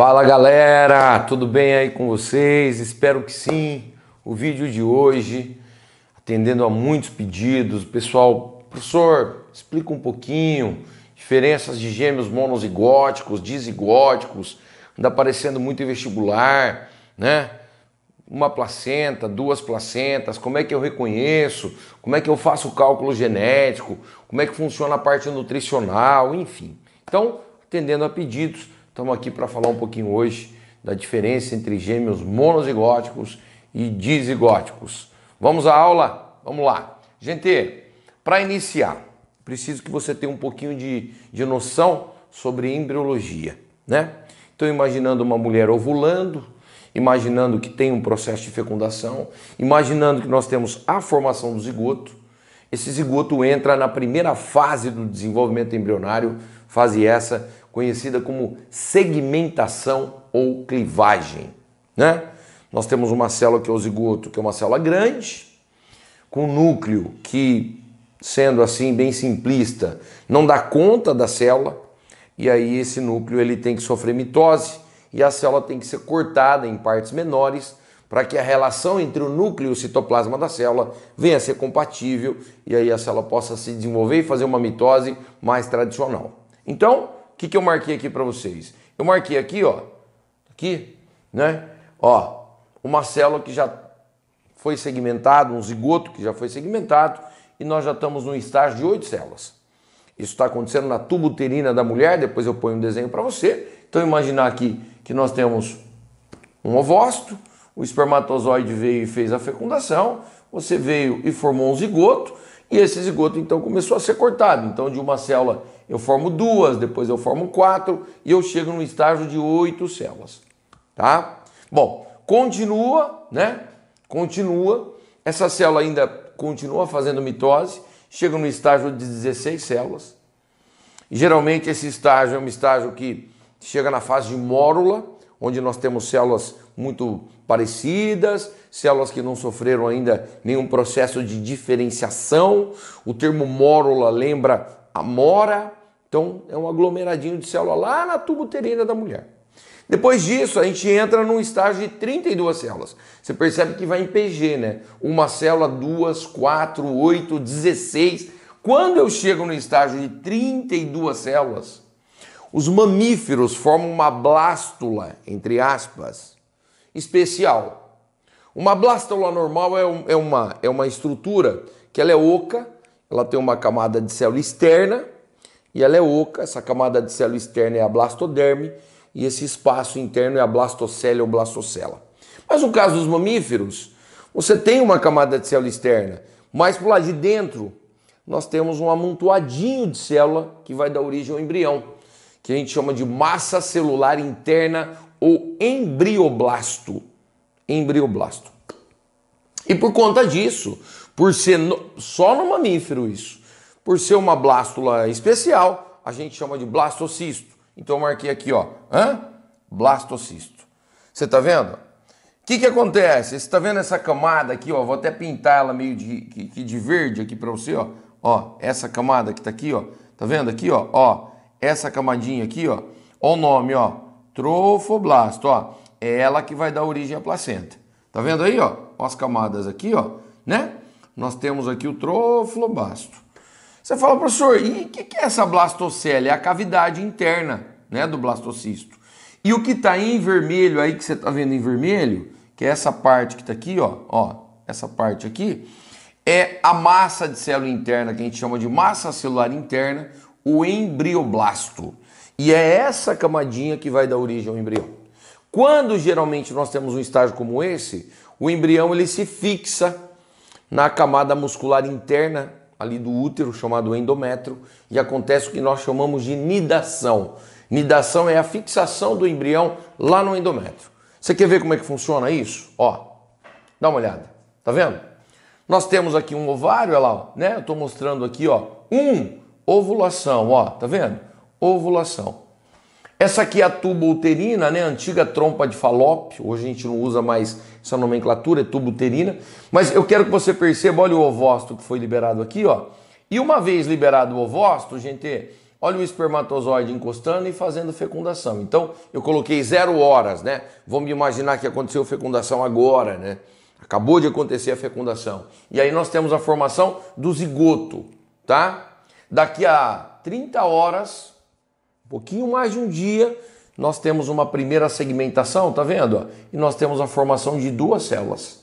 Fala galera, tudo bem aí com vocês? Espero que sim. O vídeo de hoje, atendendo a muitos pedidos, pessoal, professor, explica um pouquinho, diferenças de gêmeos monozigóticos, dizigóticos, anda aparecendo muito em vestibular, né? Uma placenta, duas placentas, como é que eu reconheço, como é que eu faço o cálculo genético, como é que funciona a parte nutricional, enfim. Então, atendendo a pedidos, estamos aqui para falar um pouquinho hoje da diferença entre gêmeos monozigóticos e dizigóticos. Vamos à aula? Vamos lá. Gente, para iniciar, preciso que você tenha um pouquinho de noção sobre embriologia, né? Então, imaginando uma mulher ovulando, imaginando que tem um processo de fecundação, imaginando que nós temos a formação do zigoto. Esse zigoto entra na primeira fase do desenvolvimento embrionário, fase essa conhecida como segmentação ou clivagem, né? Nós temos uma célula que é o zigoto, que é uma célula grande, com núcleo que, sendo assim bem simplista, não dá conta da célula, e aí esse núcleo ele tem que sofrer mitose, e a célula tem que ser cortada em partes menores para que a relação entre o núcleo e o citoplasma da célula venha a ser compatível e aí a célula possa se desenvolver e fazer uma mitose mais tradicional. Então, o que eu marquei aqui para vocês? Eu marquei aqui, ó, aqui, né? Ó, uma célula que já foi segmentada, um zigoto que já foi segmentado e nós já estamos no estágio de 8 células. Isso está acontecendo na tuba uterina da mulher, depois eu ponho um desenho para você. Então, imaginar aqui que nós temos um ovócito, o espermatozoide veio e fez a fecundação, você veio e formou um zigoto, e esse zigoto então começou a ser cortado. Então, de uma célula eu formo duas, depois eu formo 4, e eu chego no estágio de 8 células, tá? Bom, continua, né? Continua, essa célula ainda continua fazendo mitose, chega no estágio de 16 células. E, geralmente esse estágio é um estágio que chega na fase de mórula, onde nós temos células muito parecidas, células que não sofreram ainda nenhum processo de diferenciação. O termo mórula lembra amora, então é um aglomeradinho de célula lá na tuba uterina da mulher. Depois disso, a gente entra num estágio de 32 células. Você percebe que vai em PG, né? Uma célula, 2, 4, 8, 16. Quando eu chego no estágio de 32 células, os mamíferos formam uma blástula, entre aspas, especial. Uma blástula normal é uma estrutura que ela é oca, ela tem uma camada de célula externa, e ela é oca, essa camada de célula externa é a blastoderme, e esse espaço interno é a blastocélia ou blastocela. Mas no caso dos mamíferos, você tem uma camada de célula externa, mas por lá de dentro nós temos um amontoadinho de célula que vai dar origem ao embrião, que a gente chama de massa celular interna ou embrioblasto. Embrioblasto. E por conta disso, por ser só no mamífero isso, por ser uma blástula especial, a gente chama de blastocisto. Então eu marquei aqui, ó, blastocisto. Você tá vendo? O que acontece? Você está vendo essa camada aqui, ó? Vou até pintar ela meio de verde aqui para você, ó. Ó, essa camada que tá aqui, ó. Tá vendo aqui, ó? Ó, essa camadinha aqui, ó. Ó o nome, ó. Trofoblasto, ó. É ela que vai dar origem à placenta. Tá vendo aí, ó? Ó as camadas aqui, ó, né? Nós temos aqui o trofoblasto. Você fala, professor, e o que é essa blastocélia? É a cavidade interna, né, do blastocisto. E o que está em vermelho aí, que você está vendo em vermelho, que é essa parte que está aqui, ó, essa parte aqui, é a massa de célula interna, que a gente chama de massa celular interna, o embrioblasto. E é essa camadinha que vai dar origem ao embrião. Quando geralmente nós temos um estágio como esse, o embrião ele se fixa na camada muscular interna ali do útero, chamado endométrio, e acontece o que nós chamamos de nidação. Nidação é a fixação do embrião lá no endométrio. Você quer ver como é que funciona isso? Ó, dá uma olhada. Tá vendo? Nós temos aqui um ovário, olha lá, ó, né? Eu tô mostrando aqui, ó, ovulação, ó, tá vendo? Ovulação. Essa aqui é a tuba uterina, né? A antiga trompa de Falópio. Hoje a gente não usa mais essa nomenclatura, é tuba uterina. Mas eu quero que você perceba, olha o ovócito que foi liberado aqui, ó. E uma vez liberado o ovócito, gente, Olha o espermatozoide encostando e fazendo fecundação. Então, eu coloquei 0 horas, né? Vamos imaginar que aconteceu fecundação agora, né? Acabou de acontecer a fecundação. E aí nós temos a formação do zigoto, tá? Daqui a 30 horas, um pouquinho mais de um dia, nós temos uma primeira segmentação, tá vendo? E nós temos a formação de 2 células.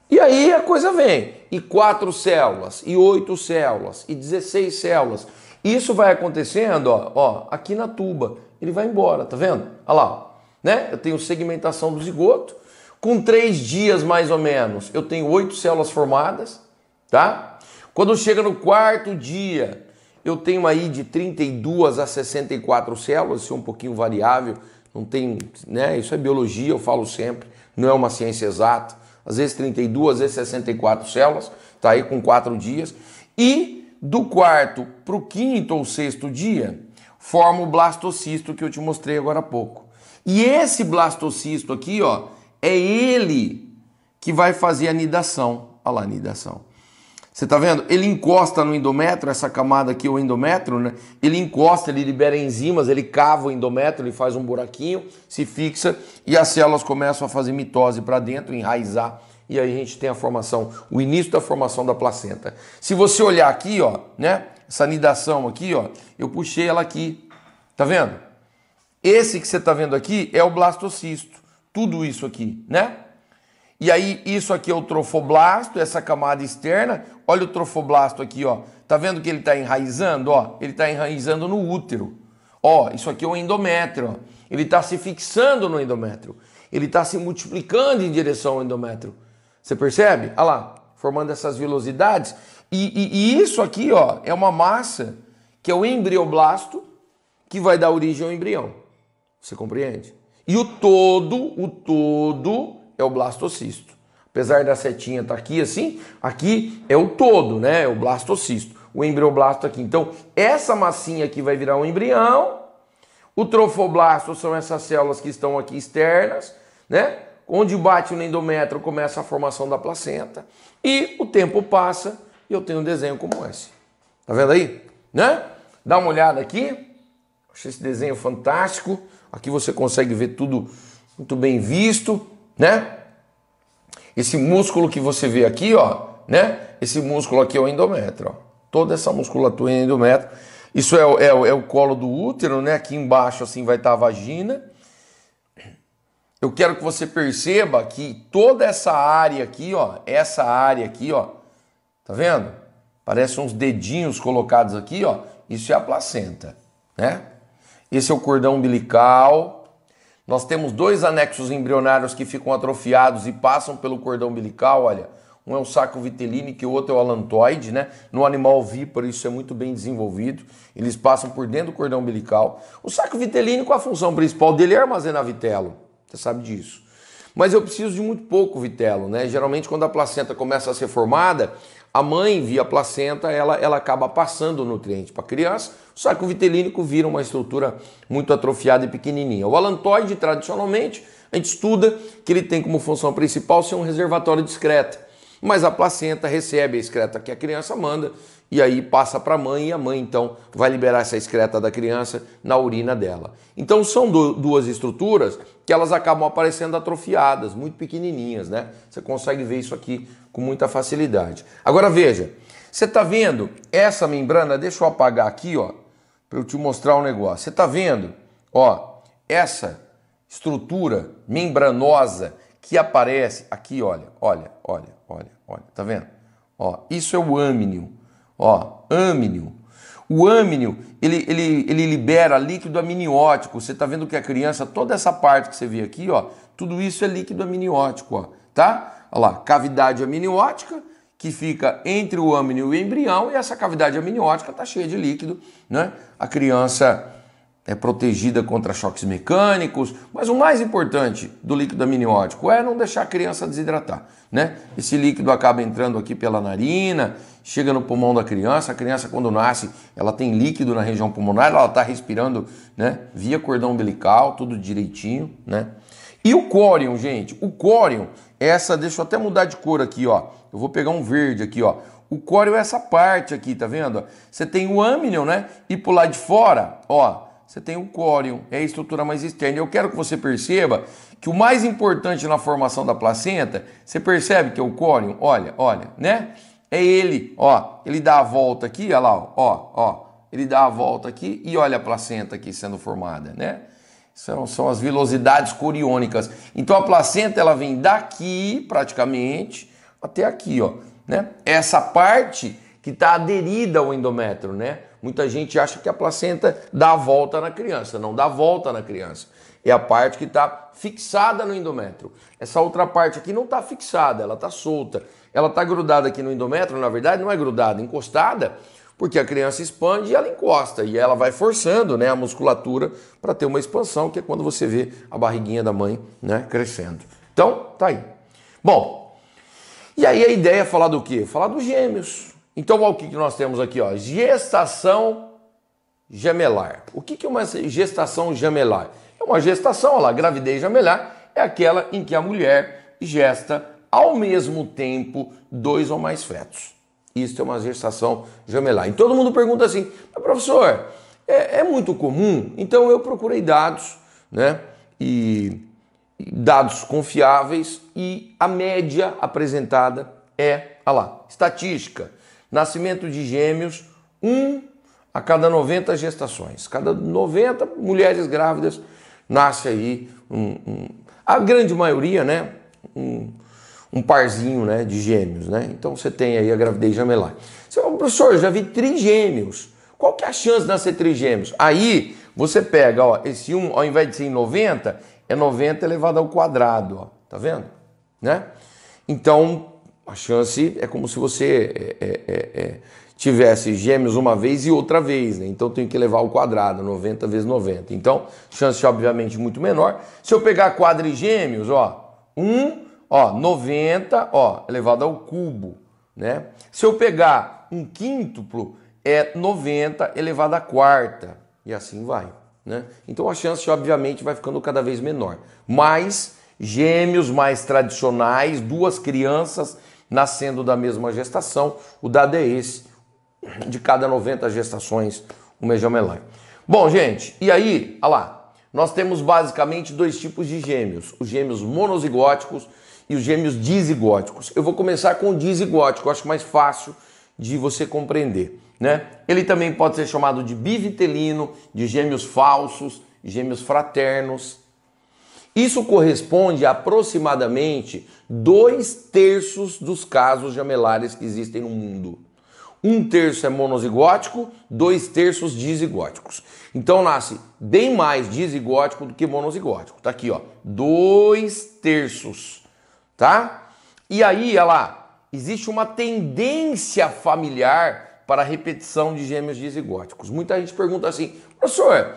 E aí a coisa vem. E 4 células, e 8 células, e 16 células. Isso vai acontecendo, ó, aqui na tuba. Ele vai embora, tá vendo? Olha lá, né? Eu tenho segmentação do zigoto. Com 3 dias, mais ou menos, eu tenho 8 células formadas, tá? Quando chega no 4º dia, eu tenho aí de 32 a 64 células, isso é um pouquinho variável, não tem, né? Isso é biologia, eu falo sempre, não é uma ciência exata. Às vezes 32, às vezes 64 células, tá aí com 4 dias. E do 4º para o 5º ou 6º dia, forma o blastocisto que eu te mostrei agora há pouco. E esse blastocisto aqui, ó, é ele que vai fazer a nidação. Olha lá a nidação. Você tá vendo? Ele encosta no endométrio, essa camada aqui, o endométrio, né? Ele encosta, ele libera enzimas, ele cava o endométrio, ele faz um buraquinho, se fixa e as células começam a fazer mitose para dentro, enraizar. E aí a gente tem a formação, o início da formação da placenta. Se você olhar aqui, ó, né? Essa nidação aqui, ó, eu puxei ela aqui. Tá vendo? Esse que você tá vendo aqui é o blastocisto. Tudo isso aqui, né? E aí isso aqui é o trofoblasto, essa camada externa. Olha o trofoblasto aqui, ó. Tá vendo que ele tá enraizando, ó? Ele tá enraizando no útero. Ó, isso aqui é o endométrio, ó. Ele tá se fixando no endométrio. Ele tá se multiplicando em direção ao endométrio. Você percebe? Olha lá, formando essas vilosidades. E isso aqui, ó, é uma massa que é o embrioblasto que vai dar origem ao embrião. Você compreende? E o todo é o blastocisto. Apesar da setinha estar aqui assim, aqui é o todo, né? É o blastocisto. O embrioblasto aqui. Então, essa massinha aqui vai virar um embrião. O trofoblasto são essas células que estão aqui externas, né? Onde bate no endométrio começa a formação da placenta. E o tempo passa e eu tenho um desenho como esse. Tá vendo aí? Né? Dá uma olhada aqui. Achei esse desenho fantástico. Aqui você consegue ver tudo muito bem visto, né? Esse músculo que você vê aqui, ó, né? Esse músculo aqui é o endométrio, ó. Toda essa musculatura é endométrio. Isso é o colo do útero, né? Aqui embaixo assim vai estar a vagina. Eu quero que você perceba que toda essa área aqui, ó, tá vendo? Parece uns dedinhos colocados aqui, ó. Isso é a placenta, né? Esse é o cordão umbilical. Nós temos 2 anexos embrionários que ficam atrofiados e passam pelo cordão umbilical, olha. Um é o saco vitelínico e o outro é o alantoide, né? No animal ovíparo isso é muito bem desenvolvido. Eles passam por dentro do cordão umbilical. O saco vitelínico, a função principal dele é armazenar vitelo. Você sabe disso. Mas eu preciso de muito pouco vitelo, né? Geralmente quando a placenta começa a ser formada, a mãe, via placenta, ela acaba passando o nutriente para a criança. O saco vitelínico vira uma estrutura muito atrofiada e pequenininha. O alantoide, tradicionalmente, a gente estuda que ele tem como função principal ser um reservatório de excreta. Mas a placenta recebe a excreta que a criança manda e aí passa para a mãe e a mãe, então, vai liberar essa excreta da criança na urina dela. Então, são 2 estruturas que elas acabam aparecendo atrofiadas, muito pequenininhas, né? Você consegue ver isso aqui com muita facilidade. Agora, veja, você está vendo essa membrana? Deixa eu apagar aqui, ó, para eu te mostrar um negócio. Você está vendo, ó, essa estrutura membranosa que aparece aqui, olha, tá vendo? Ó, isso é o âmnio. Ó, âmnio. O âmnio, ele libera líquido amniótico. Você tá vendo que a criança, toda essa parte que você vê aqui, ó, tudo isso é líquido amniótico, ó, tá? Olha lá, cavidade amniótica que fica entre o âmnio e o embrião e essa cavidade amniótica tá cheia de líquido, né? A criança é protegida contra choques mecânicos, mas o mais importante do líquido amniótico é não deixar a criança desidratar, né? Esse líquido acaba entrando aqui pela narina, chega no pulmão da criança. A criança, quando nasce, ela tem líquido na região pulmonar, ela está respirando, né, via cordão umbilical, tudo direitinho, né? E o córion, gente, o córion, deixa eu até mudar de cor aqui, ó. Eu vou pegar um verde aqui, ó. o córeo é essa parte aqui, tá vendo? Você tem o âmnion, né? E por lá de fora, ó, você tem o córeo, é a estrutura mais externa. Eu quero que você perceba que o mais importante na formação da placenta, você percebe que é o córeo? Olha, olha, né? É ele, ó, ele dá a volta aqui, olha lá, ó, ele dá a volta aqui e olha a placenta aqui sendo formada, né? São as vilosidades coriônicas. Então a placenta ela vem daqui praticamente até aqui, ó, né? Essa parte que está aderida ao endométrio, né? Muita gente acha que a placenta dá a volta na criança. Não dá a volta na criança. É a parte que está fixada no endométrio. Essa outra parte aqui não está fixada, ela está solta. Ela está grudada aqui no endométrio, na verdade não é grudada, encostada, porque a criança expande e ela encosta. E ela vai forçando, né, a musculatura para ter uma expansão, que é quando você vê a barriguinha da mãe, né, crescendo. Então, tá aí. Bom, e aí a ideia é falar do quê? Falar dos gêmeos. Então, olha o que nós temos aqui, ó, gestação gemelar. O que é uma gestação gemelar? É uma gestação, olha lá, gravidez gemelar é aquela em que a mulher gesta ao mesmo tempo 2 ou mais fetos. Isso é uma gestação gemelar. E todo mundo pergunta assim, mas professor, é muito comum? Então eu procurei dados, né, e dados confiáveis e a média apresentada é, olha lá, estatística. Nascimento de gêmeos, 1 a cada 90 gestações. Cada 90 mulheres grávidas nasce aí, a grande maioria, né, um parzinho, né, de gêmeos, né? Então você tem aí a gravidez gemelar. Você fala, professor, eu já vi trigêmeos. Qual que é a chance de nascer trigêmeos? Aí você pega, ó, esse 1, ao invés de ser em 90, é 90 elevado ao quadrado, ó. Tá vendo? Né? Então a chance é como se você tivesse gêmeos uma vez e outra vez, né? Então tem que elevar ao quadrado, 90 vezes 90. Então, chance obviamente muito menor. Se eu pegar quadrigêmeos, ó, 90, ó, elevado ao cubo, né? Se eu pegar um quíntuplo, é 90 elevado à quarta, e assim vai, né? Então a chance obviamente vai ficando cada vez menor. Mas gêmeos mais tradicionais, 2 crianças nascendo da mesma gestação, o dado é esse. De cada 90 gestações, uma gemelar. Bom, gente, e aí, olha lá, nós temos basicamente 2 tipos de gêmeos, os gêmeos monozigóticos e os gêmeos dizigóticos. Eu vou começar com o dizigótico, eu acho mais fácil de você compreender, né? Ele também pode ser chamado de bivitelino, de gêmeos falsos, gêmeos fraternos. Isso corresponde a aproximadamente 2/3 dos casos gemelares que existem no mundo. 1/3 é monozigótico, 2/3 dizigóticos. Então nasce bem mais dizigótico do que monozigótico. Tá aqui, ó, 2/3, tá? E aí, olha lá, existe uma tendência familiar para a repetição de gêmeos dizigóticos. Muita gente pergunta assim, professor,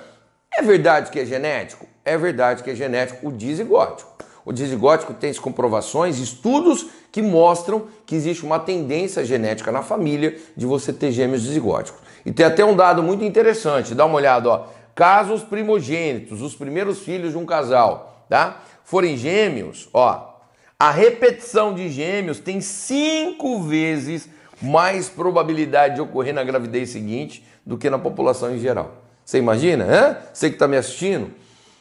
é verdade que é genético? É verdade que é genético o dizigótico. O dizigótico tem comprovações, estudos que mostram que existe uma tendência genética na família de você ter gêmeos dizigóticos. E tem até um dado muito interessante, dá uma olhada, ó. Casos primogênitos, os primeiros filhos de um casal, tá? Forem gêmeos, ó, a repetição de gêmeos tem 5 vezes mais probabilidade de ocorrer na gravidez seguinte do que na população em geral. Você imagina, hein? Você que está me assistindo?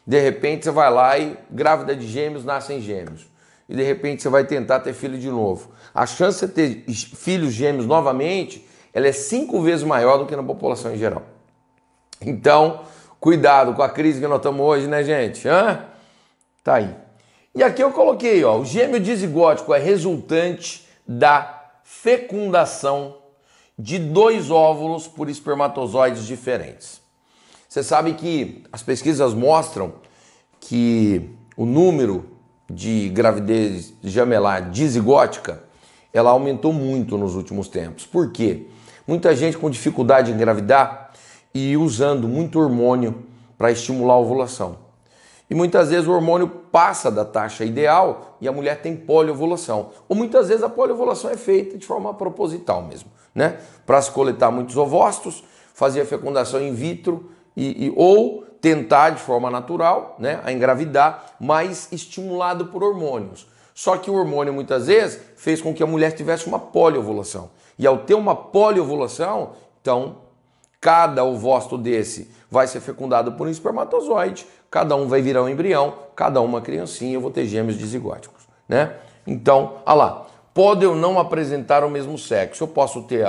De repente você vai lá e grávida de gêmeos, nascem gêmeos. E de repente você vai tentar ter filho de novo. A chance de ter filhos gêmeos novamente, ela é 5 vezes maior do que na população em geral. Então, cuidado com a crise que nós estamos hoje, né, gente? Hã? Tá aí. E aqui eu coloquei, ó, o gêmeo dizigótico é resultante da fecundação de 2 óvulos por espermatozoides diferentes. Você sabe que as pesquisas mostram que o número de gravidez gemelar dizigótica, ela aumentou muito nos últimos tempos. Por quê? Muita gente com dificuldade em engravidar e usando muito hormônio para estimular a ovulação. E muitas vezes o hormônio passa da taxa ideal e a mulher tem poliovulação. Ou muitas vezes a poliovulação é feita de forma proposital mesmo, né? Para se coletar muitos ovócitos, fazer a fecundação in vitro ou tentar de forma natural, né, a engravidar, mas estimulado por hormônios. Só que o hormônio muitas vezes fez com que a mulher tivesse uma poliovulação. E ao ter uma poliovulação, então cada ovócito desse vai ser fecundado por um espermatozoide, cada um vai virar um embrião, cada uma criancinha, eu vou ter gêmeos dizigóticos, né? Então, olha lá, pode eu não apresentar o mesmo sexo, eu posso ter,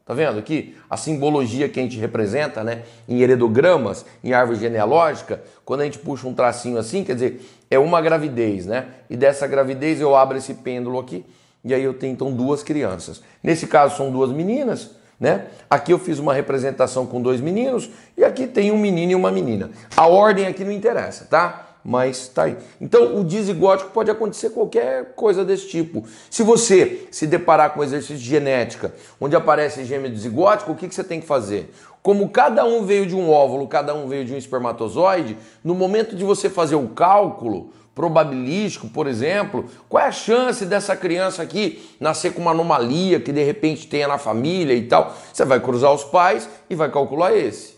tá vendo aqui? A simbologia que a gente representa, né? Em heredogramas, em árvore genealógica, quando a gente puxa um tracinho assim, quer dizer, é uma gravidez, né? E dessa gravidez eu abro esse pêndulo aqui, e aí eu tenho então duas crianças. Nesse caso são duas meninas, né? Aqui eu fiz uma representação com dois meninos e aqui tem um menino e uma menina. A ordem aqui não interessa, tá? Mas tá aí. Então o dizigótico pode acontecer qualquer coisa desse tipo. Se você se deparar com um exercício de genética onde aparece gêmeo dizigótico, o que você tem que fazer? Como cada um veio de um óvulo, cada um veio de um espermatozoide, no momento de você fazer o cálculo probabilístico, por exemplo, qual é a chance dessa criança aqui nascer com uma anomalia que de repente tenha na família e tal? Você vai cruzar os pais e vai calcular esse.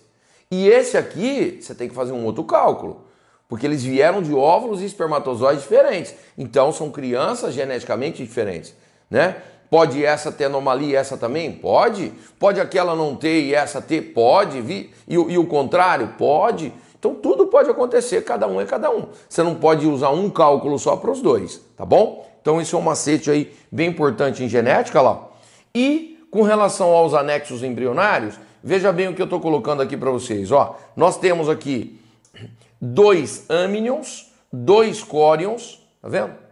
E esse aqui, você tem que fazer um outro cálculo, porque eles vieram de óvulos e espermatozoides diferentes. Então são crianças geneticamente diferentes, né? Pode essa ter anomalia e essa também? Pode. Pode aquela não ter e essa ter? Pode. E o contrário? Pode. Então tudo pode acontecer, cada um é cada um. Você não pode usar um cálculo só para os dois, tá bom? Então isso é um macete aí bem importante em genética lá. E com relação aos anexos embrionários, veja bem o que eu estou colocando aqui para vocês. Ó, nós temos aqui 2 amnions, 2 córions, tá vendo?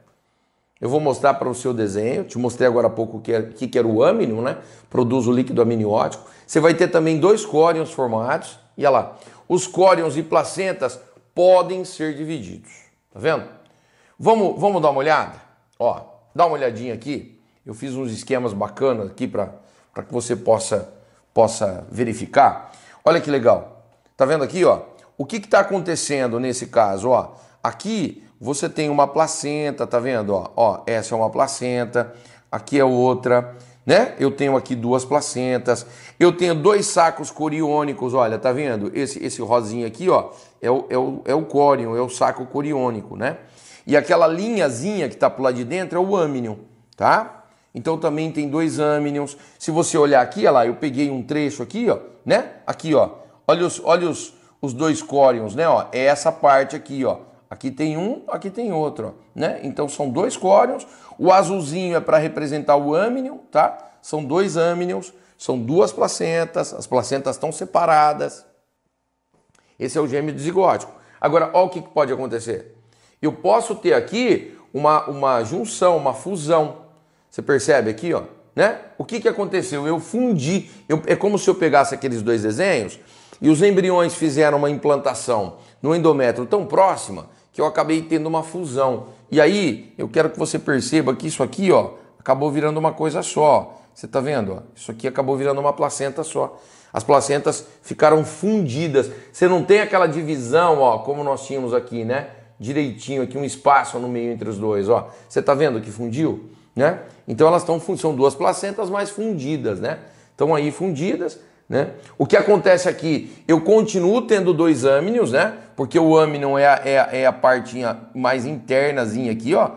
Eu vou mostrar para o seu desenho, te mostrei agora há pouco o que era o amnion, né? Produz o líquido amniótico. Você vai ter também 2 córions formados, e olha lá. Os córions e placentas podem ser divididos, tá vendo? Vamos dar uma olhada? Ó, dá uma olhadinha aqui. Eu fiz uns esquemas bacanas aqui para que você possa verificar. Olha que legal. Tá vendo aqui, ó? O que está acontecendo nesse caso, ó? Aqui você tem uma placenta, tá vendo? Ó, essa é uma placenta, aqui é outra, né? Eu tenho aqui 2 placentas, eu tenho 2 sacos coriônicos, olha, tá vendo? Esse rosinho aqui, ó, é o córion, é o saco coriônico, né? E aquela linhazinha que tá pro lado de dentro é o amnion, tá? Então também tem 2 amnions. Se você olhar aqui, olha lá, eu peguei um trecho aqui, ó, né? Aqui, ó, olha os 2 córions, né? Ó, é essa parte aqui, ó. Aqui tem um, aqui tem outro, ó, né? Então são 2 córions. O azulzinho é para representar o amnion, tá? São 2 amnions, são 2 placentas, as placentas estão separadas. Esse é o gêmeo dizigótico. Agora, olha o que pode acontecer. Eu posso ter aqui uma junção, uma fusão. Você percebe aqui, ó, né? O que aconteceu? Eu fundi. É como se eu pegasse aqueles 2 desenhos e os embriões fizeram uma implantação no endométrio tão próxima que eu acabei tendo uma fusão. E aí, eu quero que você perceba que isso aqui, ó, acabou virando uma coisa só. Você tá vendo? Ó? Isso aqui acabou virando uma placenta só. As placentas ficaram fundidas. Você não tem aquela divisão, ó, como nós tínhamos aqui, né? Direitinho aqui, um espaço no meio entre os dois, ó. Você tá vendo que fundiu, né? Então elas são 2 placentas mais fundidas, né? Estão aí fundidas, né? O que acontece aqui, eu continuo tendo 2 amnions, né? Porque o amnion é a partinha mais internazinha aqui, ó,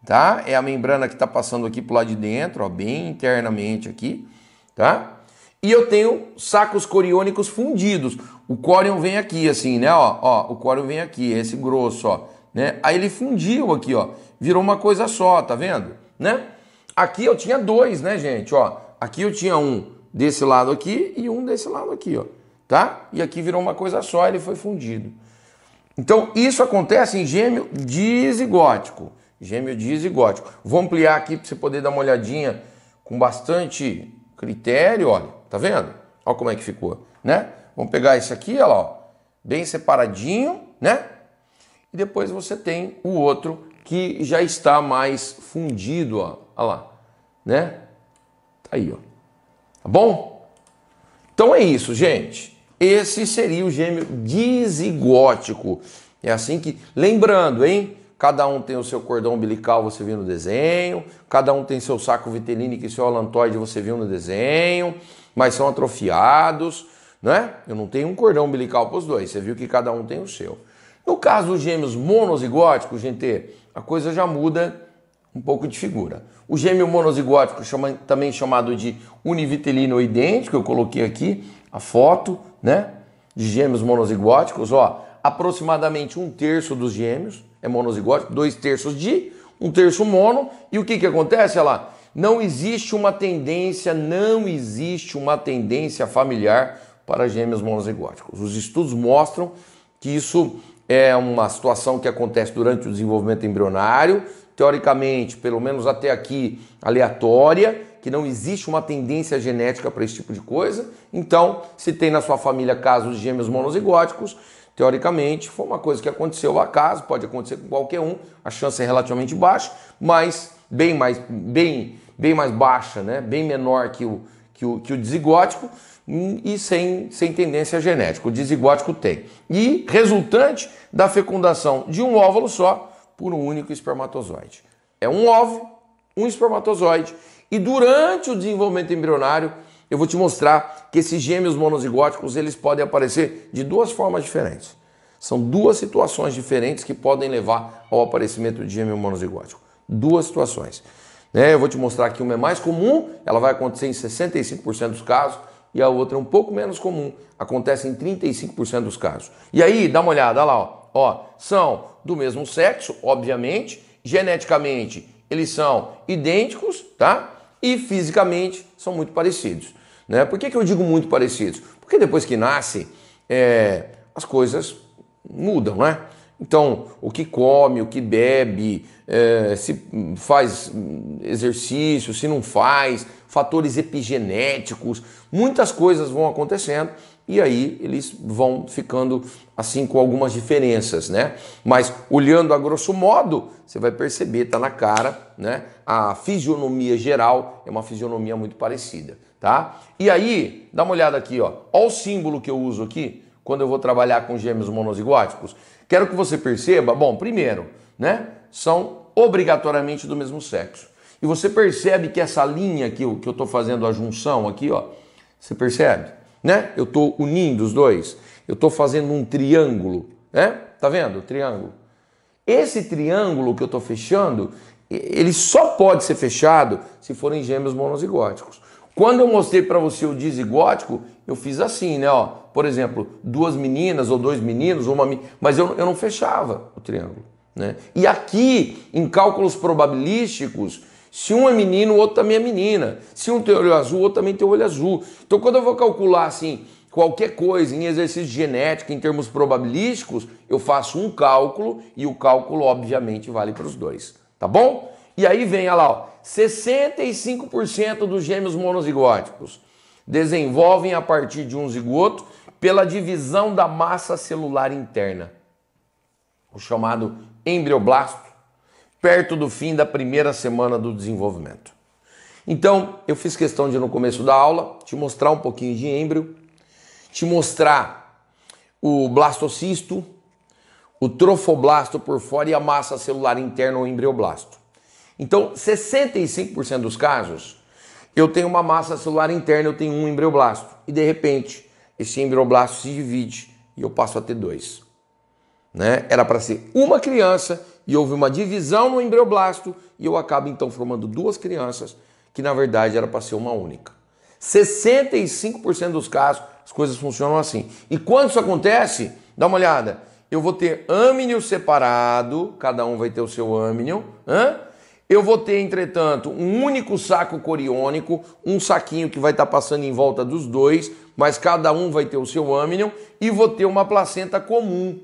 tá? É a membrana que está passando aqui pro lado de dentro, ó, bem internamente aqui, tá? E eu tenho sacos coriônicos fundidos. O córion vem aqui, assim, né? Ó, o córion vem aqui, esse grosso, ó, né? Aí ele fundiu aqui, ó, virou uma coisa só, tá vendo? Né? Aqui eu tinha 2, né, gente? Ó, aqui eu tinha um desse lado aqui e um desse lado aqui, ó, tá? E aqui virou uma coisa só, ele foi fundido. Então, isso acontece em gêmeo dizigótico. Gêmeo dizigótico. Vou ampliar aqui para você poder dar uma olhadinha com bastante critério, olha, tá vendo? Olha como é que ficou, né? Vamos pegar esse aqui, olha lá, ó, bem separadinho, né? E depois você tem o outro que já está mais fundido, ó, olha lá, né? Tá aí, ó. Tá bom? Então é isso, gente. Esse seria o gêmeo dizigótico. É assim que... Lembrando, hein? Cada um tem o seu cordão umbilical, você viu no desenho. Cada um tem seu saco vitelínico e seu alantoide, você viu no desenho. Mas são atrofiados, né? Eu não tenho um cordão umbilical para os dois. Você viu que cada um tem o seu. No caso dos gêmeos monozigóticos, gente, a coisa já muda um pouco de figura. O gêmeo monozigótico, também chamado de univitelino idêntico, eu coloquei aqui a foto, né, de gêmeos monozigóticos, ó, aproximadamente 1/3 dos gêmeos é monozigótico, 2/3 di, 1/3 mono, e o que acontece, olha lá, não existe uma tendência familiar para gêmeos monozigóticos. Os estudos mostram que isso é uma situação que acontece durante o desenvolvimento embrionário, teoricamente, pelo menos até aqui, aleatória, que não existe uma tendência genética para esse tipo de coisa. Então, se tem na sua família casos de gêmeos monozigóticos, teoricamente, foi uma coisa que aconteceu ao acaso, pode acontecer com qualquer um, a chance é relativamente baixa, mas bem mais baixa, né? Bem menor que o dizigótico, e sem tendência genética. O dizigótico tem. E resultante da fecundação de um óvulo só por um único espermatozoide. É um óvulo, um espermatozoide, e durante o desenvolvimento embrionário eu vou te mostrar que esses gêmeos monozigóticos eles podem aparecer de duas formas diferentes. São duas situações diferentes que podem levar ao aparecimento de gêmeo monozigótico. Duas situações. Eu vou te mostrar que uma é mais comum, ela vai acontecer em 65% dos casos, e a outra é um pouco menos comum, acontece em 35% dos casos. E aí, dá uma olhada, olha lá, ó, são do mesmo sexo, obviamente, geneticamente eles são idênticos, tá? E fisicamente são muito parecidos, né? Por que eu digo muito parecidos? Porque depois que nasce, as coisas mudam, né? Então, o que come, o que bebe, se faz exercício, se não faz, fatores epigenéticos, muitas coisas vão acontecendo e aí eles vão ficando assim com algumas diferenças, né? Mas olhando a grosso modo, você vai perceber, tá na cara, né? A fisionomia geral é uma fisionomia muito parecida, tá? E aí, dá uma olhada aqui, ó. Olha o símbolo que eu uso aqui quando eu vou trabalhar com gêmeos monozigóticos. Quero que você perceba, bom, primeiro, né? São obrigatoriamente do mesmo sexo. E você percebe que essa linha aqui, que eu estou fazendo a junção aqui, ó, você percebe? Né? Eu estou unindo os dois. Eu estou fazendo um triângulo, né? Tá vendo? O triângulo. Esse triângulo que eu estou fechando, ele só pode ser fechado se forem gêmeos monozigóticos. Quando eu mostrei para você o dizigótico, eu fiz assim, né? Ó, por exemplo, 2 meninas ou 2 meninos, mas eu não fechava o triângulo, né? E aqui, em cálculos probabilísticos, se um é menino, o outro também é menina. Se um tem olho azul, o outro também tem olho azul. Então, quando eu vou calcular assim qualquer coisa em exercício de genética, em termos probabilísticos, eu faço um cálculo e o cálculo, obviamente, vale para os dois. Tá bom? E aí vem, olha lá, ó, 65% dos gêmeos monozigóticos desenvolvem a partir de um zigoto pela divisão da massa celular interna, o chamado embrioblasto, perto do fim da primeira semana do desenvolvimento. Então, eu fiz questão de, no começo da aula, te mostrar um pouquinho de êmbrio, te mostrar o blastocisto, o trofoblasto por fora e a massa celular interna, o embrioblasto. Então, 65% dos casos, eu tenho uma massa celular interna, eu tenho um embrioblasto. E, de repente, esse embrioblasto se divide e eu passo a ter 2. Né? Era para ser uma criança e houve uma divisão no embrioblasto e eu acabo, então, formando 2 crianças que, na verdade, era para ser uma única. 65% dos casos, as coisas funcionam assim. E quando isso acontece, dá uma olhada, eu vou ter âmnio separado, cada um vai ter o seu âmnio, Eu vou ter, entretanto, um único saco coriônico, um saquinho que vai estar passando em volta dos dois, mas cada um vai ter o seu âmnion, e vou ter uma placenta comum,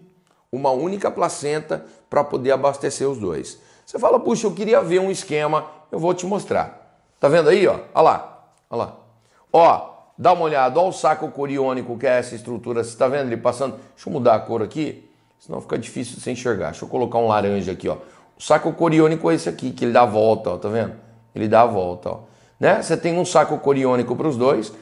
uma única placenta para poder abastecer os dois. Você fala, puxa, eu queria ver um esquema, eu vou te mostrar. Tá vendo aí, ó? Olha lá, olha lá. Ó, dá uma olhada, ó o saco coriônico que é essa estrutura, você tá vendo ele passando? Deixa eu mudar a cor aqui, senão fica difícil de você enxergar. Deixa eu colocar um laranja aqui, ó. O saco coriônico é esse aqui, que ele dá a volta, ó, tá vendo? Ele dá a volta, ó. Né? Você tem um saco coriônico para os dois.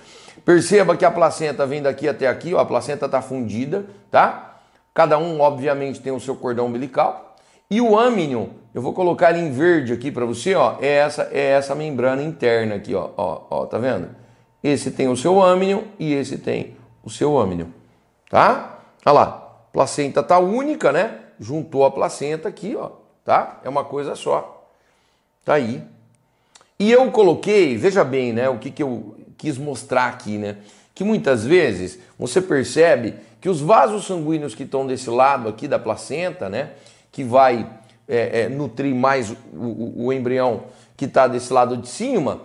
Perceba que a placenta vem daqui até aqui, ó, a placenta está fundida, tá? Cada um, obviamente, tem o seu cordão umbilical. E o âmnion, eu vou colocar ele em verde aqui para você, ó, é essa membrana interna aqui, ó, tá vendo? Esse tem o seu âmnion e esse tem o seu âmnion, tá? Olha lá, placenta tá única, né? Juntou a placenta aqui, ó. Tá? É uma coisa só. Tá aí. E eu coloquei, veja bem, né, o que eu quis mostrar aqui, né? Que muitas vezes você percebe que os vasos sanguíneos que estão desse lado aqui da placenta, né, que vai nutrir mais o embrião que está desse lado de cima,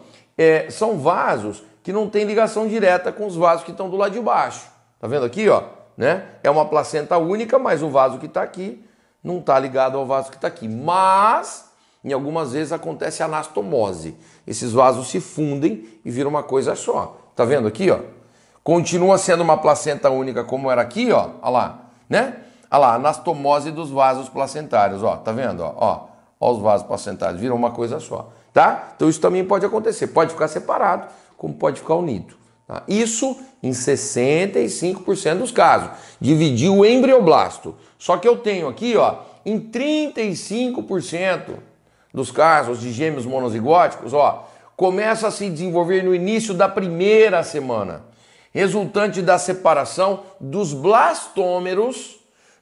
são vasos que não têm ligação direta com os vasos que estão do lado de baixo. Tá vendo aqui, ó? Né? É uma placenta única, mas o vaso que está aqui não está ligado ao vaso que está aqui. Mas, em algumas vezes, acontece anastomose. Esses vasos se fundem e viram uma coisa só. Tá vendo aqui, ó? Continua sendo uma placenta única como era aqui, ó. Olha lá, né? Olha lá, anastomose dos vasos placentários, ó. Tá vendo, ó? Ó os vasos placentários, viram uma coisa só, tá? Então isso também pode acontecer. Pode ficar separado, como pode ficar unido. Tá? Isso em 65% dos casos. Dividir o embrioblasto. Só que eu tenho aqui, ó, em 35% dos casos de gêmeos monozigóticos, ó, começa a se desenvolver no início da primeira semana, resultante da separação dos blastômeros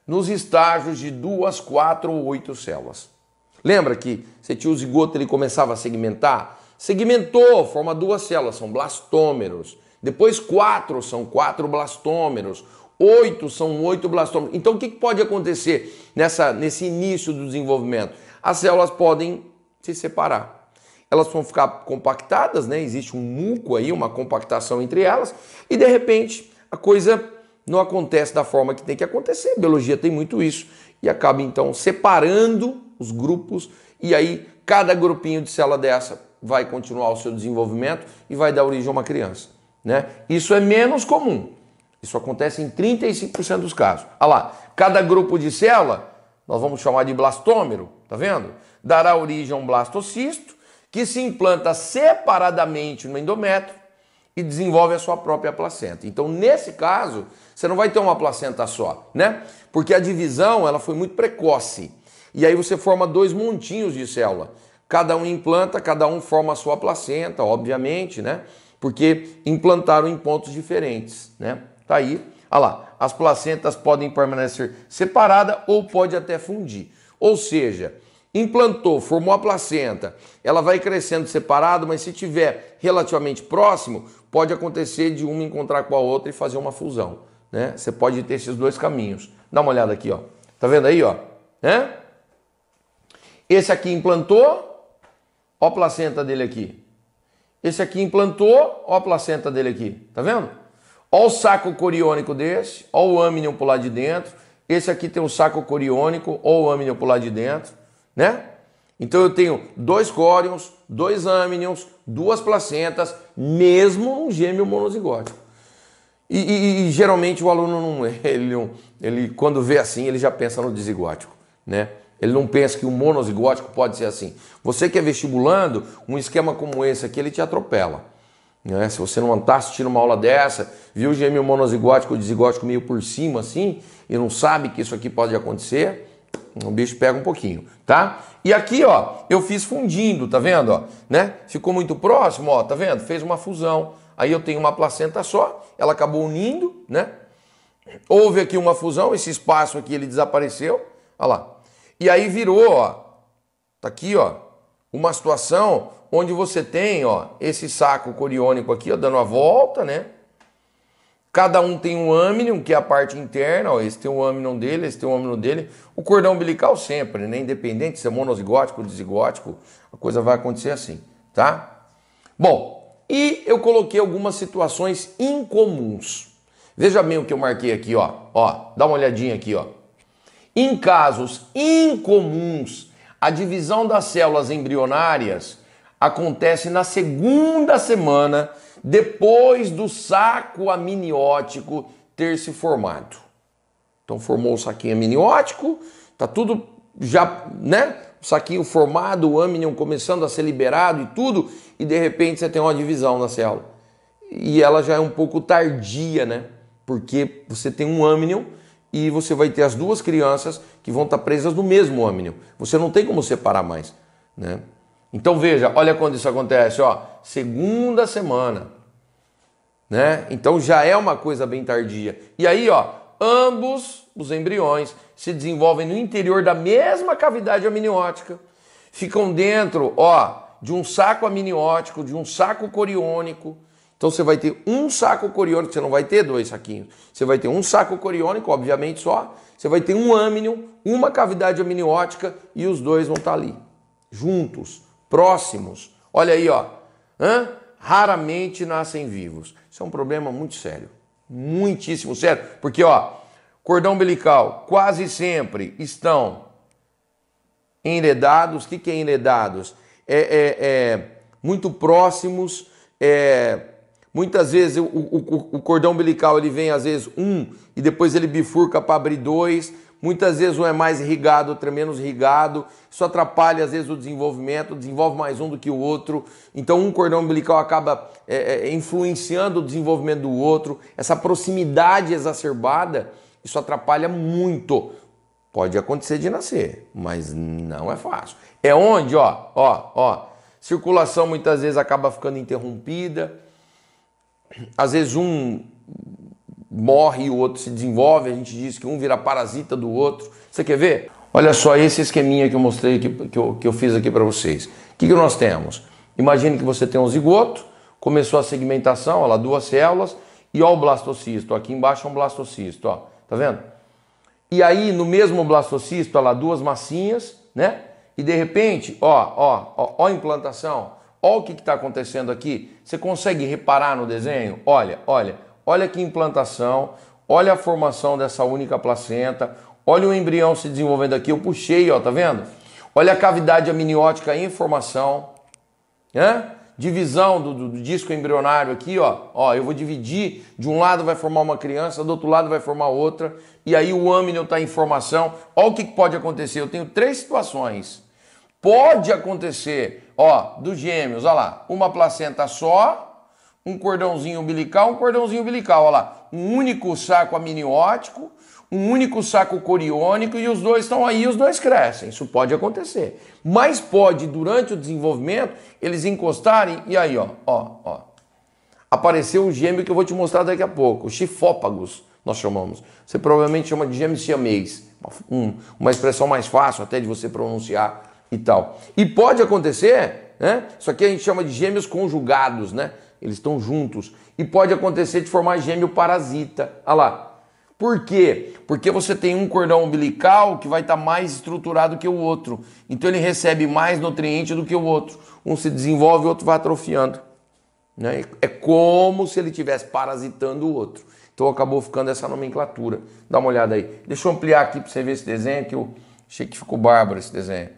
nos estágios de 2, 4 ou 8 células. Lembra que você tinha o zigoto, ele começava a segmentar? Segmentou, forma 2 células, são blastômeros. Depois 4 são 4 blastômeros. 8 são 8 blastômeros. Então o que pode acontecer nesse início do desenvolvimento? As células podem se separar. Elas vão ficar compactadas, né? Existe um muco aí, uma compactação entre elas, e de repente a coisa não acontece da forma que tem que acontecer. A biologia tem muito isso. E acaba então separando os grupos, e aí cada grupinho de célula dessa vai continuar o seu desenvolvimento e vai dar origem a uma criança, né? Isso é menos comum. Isso acontece em 35% dos casos. Olha lá, cada grupo de célula, nós vamos chamar de blastômero, tá vendo? Dará origem a um blastocisto, que se implanta separadamente no endométrio e desenvolve a sua própria placenta. Então, nesse caso, você não vai ter uma placenta só, né? Porque a divisão, ela foi muito precoce. E aí você forma 2 montinhos de célula. Cada um implanta, cada um forma a sua placenta, obviamente, né? Porque implantaram em pontos diferentes, né? Tá aí. Olha lá, as placentas podem permanecer separadas ou pode até fundir. Ou seja, implantou, formou a placenta, ela vai crescendo separado, mas se tiver relativamente próximo, pode acontecer de uma encontrar com a outra e fazer uma fusão, né? Você pode ter esses 2 caminhos. Dá uma olhada aqui, ó. Tá vendo aí, ó? Né? Esse aqui implantou, ó a placenta dele aqui. Esse aqui implantou, ó a placenta dele aqui. Tá vendo? Ó o saco coriônico desse, ó o âmnion por lá de dentro. Esse aqui tem um saco coriônico, ó o âmnion por lá de dentro, né? Então eu tenho 2 córions, 2 âmnions, 2 placentas, mesmo um gêmeo monozigótico. E geralmente o aluno ele quando vê assim, ele já pensa no dizigótico, né? Ele não pensa que o monozigótico pode ser assim. Você que é vestibulando, um esquema como esse aqui, ele te atropela, né? Se você não está assistindo uma aula dessa, viu o gêmeo monozigótico, o dizigótico meio por cima assim, e não sabe que isso aqui pode acontecer, o bicho pega um pouquinho, tá? E aqui, ó, eu fiz fundindo, tá vendo, ó, né? Ficou muito próximo, ó, tá vendo? Fez uma fusão. Aí eu tenho uma placenta só, ela acabou unindo, né? Houve aqui uma fusão, esse espaço aqui ele desapareceu, olha lá. E aí virou, ó, tá aqui, ó, uma situação onde você tem, ó, esse saco coriônico aqui, ó, dando a volta, né? Cada um tem um âmnion, que é a parte interna, ó, esse tem um âmnion dele, esse tem um âmnion dele. O cordão umbilical sempre, né? Independente se é monozigótico ou dizigótico, a coisa vai acontecer assim, tá? Bom, e eu coloquei algumas situações incomuns. Veja bem o que eu marquei aqui, ó. Ó, dá uma olhadinha aqui, ó. Em casos incomuns, a divisão das células embrionárias acontece na 2ª semana depois do saco amniótico ter se formado. Então formou o saquinho amniótico, tá tudo já, né? O saquinho formado, o âmnion começando a ser liberado e tudo, e de repente você tem uma divisão na célula. E ela já é um pouco tardia, né? Porque você tem um âmnion e você vai ter as 2 crianças que vão estar presas no mesmo âmnion. Você não tem como separar mais, né? Então veja, olha quando isso acontece, ó, 2ª semana, né? Então já é uma coisa bem tardia. E aí, ó, ambos os embriões se desenvolvem no interior da mesma cavidade amniótica, ficam dentro, ó, de um saco amniótico, de um saco coriônico. Então você vai ter um saco coriônico, você não vai ter 2 saquinhos. Você vai ter um saco coriônico, obviamente só. Você vai ter um âmnion, uma cavidade amniótica e os dois vão estar ali, juntos, próximos. Olha aí, ó. Raramente nascem vivos. Isso é um problema muito sério. Muitíssimo sério. Porque, ó, cordão umbilical quase sempre estão enredados. O que é enredados? Muito próximos. Muitas vezes o cordão umbilical ele vem às vezes e depois ele bifurca para abrir 2. Muitas vezes um é mais irrigado, outro é menos irrigado. Isso atrapalha às vezes o desenvolvimento, desenvolve mais um do que o outro. Então um cordão umbilical acaba influenciando o desenvolvimento do outro. Essa proximidade exacerbada, isso atrapalha muito. Pode acontecer de nascer, mas não é fácil. É onde, ó, circulação muitas vezes acaba ficando interrompida. Às vezes um morre e o outro se desenvolve, a gente diz que um vira parasita do outro. Você quer ver? Olha só esse esqueminha que eu mostrei aqui, que eu fiz aqui para vocês. O que nós temos? Imagine que você tem um zigoto, começou a segmentação, olha lá, 2 células, e ó o blastocisto, aqui embaixo é um blastocisto, ó, tá vendo? E aí no mesmo blastocisto, olha lá, 2 massinhas, né? E de repente, ó a implantação, ó o que está acontecendo aqui. Você consegue reparar no desenho? Olha que implantação, olha a formação dessa única placenta, olha o embrião se desenvolvendo aqui, eu puxei, ó, tá vendo? Olha a cavidade amniótica em formação, né? Divisão do disco embrionário aqui, ó, eu vou dividir, de um lado vai formar uma criança, do outro lado vai formar outra, e aí o âmnion está em formação. Olha o que pode acontecer, eu tenho 3 situações. Pode acontecer, ó, dos gêmeos, olha lá, uma placenta só, um cordãozinho umbilical, olha lá, um único saco amniótico, um único saco coriônico e os dois estão aí, os dois crescem. Isso pode acontecer. Mas pode, durante o desenvolvimento, eles encostarem e aí, ó, apareceu o gêmeo que eu vou te mostrar daqui a pouco, os chifópagos, nós chamamos. Você provavelmente chama de gêmeo siamês, uma expressão mais fácil até de você pronunciar e tal. E pode acontecer, né? Isso aqui a gente chama de gêmeos conjugados, né? Eles estão juntos. E pode acontecer de formar gêmeo parasita. Olha lá. Por quê? Porque você tem um cordão umbilical que vai estar mais estruturado que o outro. Então ele recebe mais nutriente do que o outro. Um se desenvolve, o outro vai atrofiando. Né? É como se ele estivesse parasitando o outro. Então acabou ficando essa nomenclatura. Dá uma olhada aí. Deixa eu ampliar aqui para você ver esse desenho, que eu achei que ficou bárbaro esse desenho.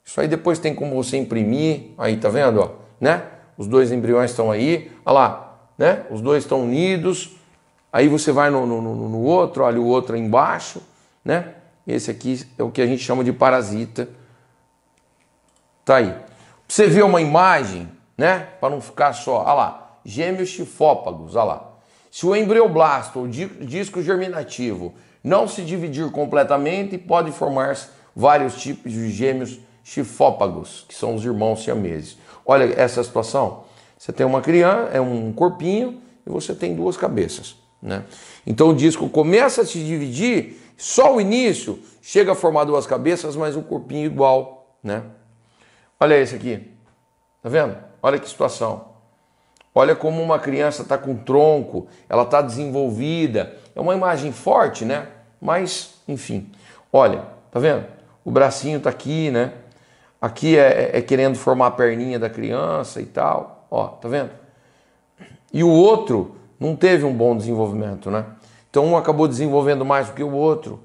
Isso aí depois tem como você imprimir. Aí, tá vendo? Ó, né? Os 2 embriões estão aí. Olha lá, né? Os 2 estão unidos. Aí você vai no outro, olha o outro aí embaixo, né? Esse aqui é o que a gente chama de parasita. Tá aí. Pra você ver uma imagem, né? Para não ficar só, olha lá, gêmeos chifópagos, olha lá. Se o embrioblasto ou disco germinativo não se dividir completamente, pode formar vários tipos de gêmeos chifópagos, que são os irmãos siameses. Olha essa situação. Você tem uma criança, é um corpinho, e você tem 2 cabeças. Né? Então o disco começa a se dividir, só o início chega a formar 2 cabeças, mas um corpinho igual, né? Olha esse aqui, tá vendo? Olha que situação. Olha como uma criança está com tronco, ela está desenvolvida. É uma imagem forte, né? Mas, enfim, olha, tá vendo? O bracinho está aqui, né? Aqui é querendo formar a perninha da criança e tal, ó, tá vendo? E o outro não teve um bom desenvolvimento, né? Então um acabou desenvolvendo mais do que o outro.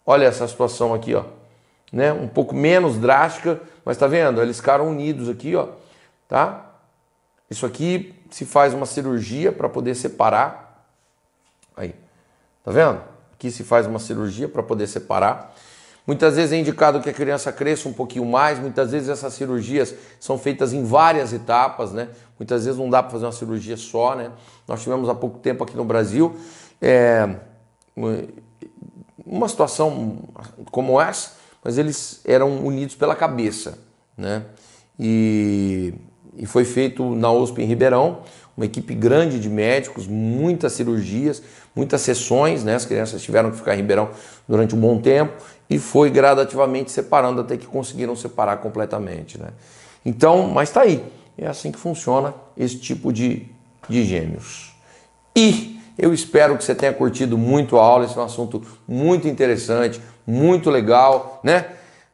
Olha essa situação aqui, ó, né? Um pouco menos drástica, mas tá vendo? Eles ficaram unidos aqui, ó, tá? Isso aqui se faz uma cirurgia para poder separar. Aí, tá vendo? Aqui se faz uma cirurgia para poder separar. Muitas vezes é indicado que a criança cresça um pouquinho mais, muitas vezes essas cirurgias são feitas em várias etapas, né? Muitas vezes não dá para fazer uma cirurgia só, né? Nós tivemos há pouco tempo aqui no Brasil uma situação como essa, mas eles eram unidos pela cabeça, né? E foi feito na USP em Ribeirão, uma equipe grande de médicos, muitas cirurgias, muitas sessões, né? As crianças tiveram que ficar em Ribeirão durante um bom tempo e foi gradativamente separando até que conseguiram separar completamente, né? Então, mas tá aí, é assim que funciona esse tipo de gêmeos. E eu espero que você tenha curtido muito a aula, esse é um assunto muito interessante, muito legal, né?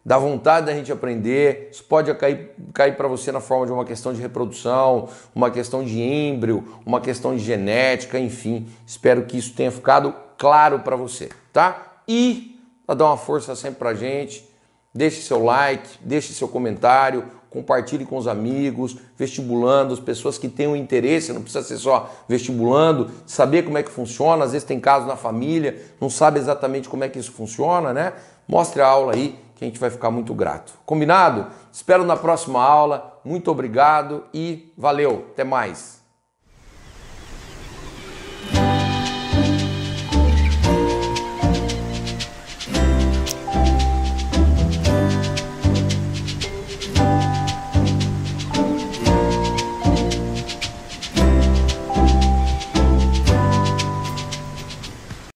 Dá vontade da gente aprender, isso pode cair para você na forma de uma questão de reprodução, uma questão de êmbrio, uma questão de genética, enfim. Espero que isso tenha ficado claro para você, tá? E dá uma força sempre pra gente, deixe seu like, deixe seu comentário, compartilhe com os amigos, vestibulando, as pessoas que tenham interesse, não precisa ser só vestibulando, saber como é que funciona, às vezes tem casos na família, não sabe exatamente como é que isso funciona, né? Mostre a aula aí, que a gente vai ficar muito grato. Combinado? Espero na próxima aula. Muito obrigado e valeu. Até mais.